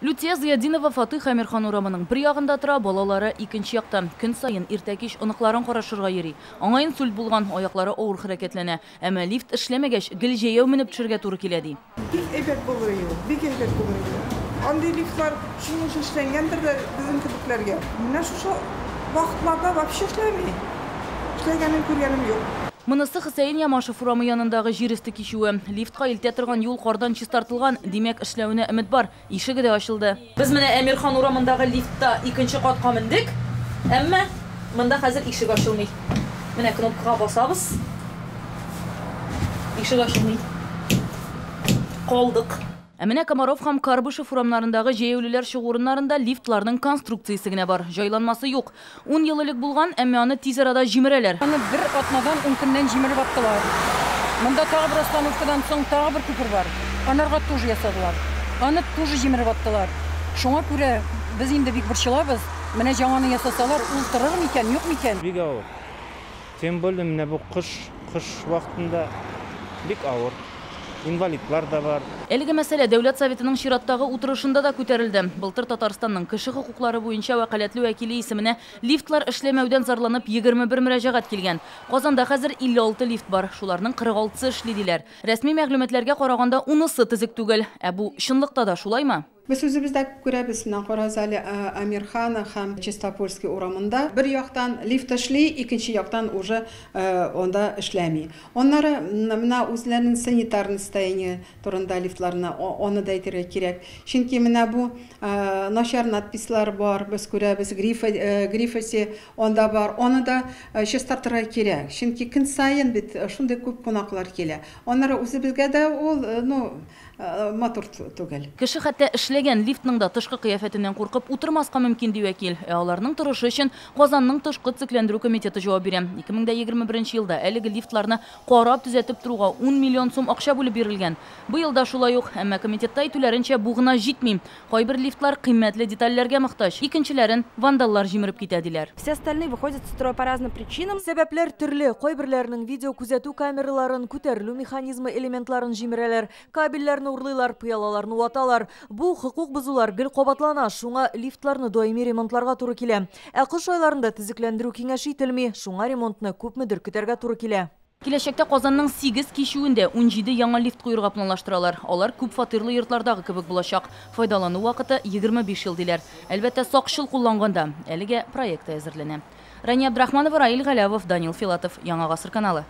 Лютия Зиядинова Фатых Амирхан урамының бір яғында тұра, балалары икенче яқта. Күн сайын иртәкеш оныкларын қарашырға йөри. Аңайын сүл булган, аяклары авыр хәрәкәтләнә. Әмма лифт эшләмәгәч, гел җәяү менеп төшәргә туры килә ди. Бик әйбәт булыр, бик әйбәт булыр. Андый лифтлар шуның өчен эшләнгәндер дә безнең кебекләргә. Менә шушы вакытларда вообще эшләми. Эшләгәнен күргәнем юк. Монысы Хусейн Ямашев урамы янындагы җиресте кичүе. Лифтка илтә торган юл кардан чистартылган, димәк эшләвенә өмет бар. Ишеге дә ачылды. Без менә Әмирхан урамындагы лифтта икенче катка мендек. Әмма монда хәзер ишек ачылмый. Менә кнопкага басабыз. Ишек ачылмый. Калдык. Әмінә Комаров һәм Карбышев урамнарындагы җәяүлеләр чыгурыннарында лифтларның конструкциясе генә бар. Җайланмасы юк. 10 ел элек булган, әмма аны тиз арада җимерәләр. Аны бер атнадан 10 көннән җимереп аттылар. Монда тагы бер остановкадан соң тагы бер күпер бар. Анарга тоже ясадылар. Аны тоже җимереп аттылар. Шуңа күрә без инде бик борчылабыз. Менә яңаны ясасалар, ул торыр микән, юк микән? Бик авыр. Тем более менә бу кыш вакытында бик авыр. Инвалидлар да бар. Әлеге мәсьәлә Дәүләт Советының чираттагы утырышында да күтәрелде. Былтыр Татарстанның кеше хокуклары буенча вәкаләтле вәкиле исеменә лифтлар эшләмәүдән зарланып 21 мөрәҗәгать килгән. Казанда хәзер 56 лифт бар. Шуларның 46-сы эшли диләр. Рәсми мәгълүматларга караганда 10-сы тизек түгел. Ә бу чынлыкта да шулаймы? Biz үзебездә күрәбез менә Каразали Амирхана һәм Чистопольский урамында бер яктан лифт эшли, икенче яктан уже онда эшләми. Оннары менә үзләренең санитарный состояние турында лифтларны аны да әйтергә кирәк. Чөнки менә бу начар надпислар бар, без күрәбез, грифасы онда бар. Аны да чистартырга кирәк. Чөнки көн сайын бит шундый күп кунаклар килә. Оннары үзебезгә дә ул матур түгел. Кеше хәтта эшләгән лифтның да тышкы кыяфәтеннән куркып утырмаска мөмкин ди вәкил. Аларның торышы өчен Казанның тышкы цикләндерү комитеты җавап бирә. 2021 елда әлеге лифтларны карап төзәтеп торуга 10 миллион сум акча бүлеп бирелгән. Бу елда шулай ук, әмма комитетта әйтүләренчә бу гына җитми. Кайбер лифтлар кыйммәтле детальләргә мохтаҗ. Икенчеләрен вандаллар җимереп китә диләр. Все остальные выходят из строя по разным причинам. Сәбәпләр төрле. Кайберләрнең видео күзәтү камераларын, күтәрелү механизмы элементларын җимерәләр, кабельләрне урлыйлар, пыялаларны ваталар. Бу хукук бузулар гел кабатлана, шуңа лифтларны даими ремонтларга туры килә. Ә кыш айларында тизекләндерү киңәш ителми, шуңа ремонтны күпмедер көтәргә туры килә. Киләчәктә Казанның 8 кичүендә 17 яңа лифт куярга планлаштыралар. Алар күп фатирлы йортлардагы кебек булачак. Файдалану вакыты 25 ел диләр. Әлбәттә сакчыл кулланганда. Әлегә проект әзерләнә. Рания Абдрахманова, Раил Галявов, Данил Филатов, Яңа гасыр каналы.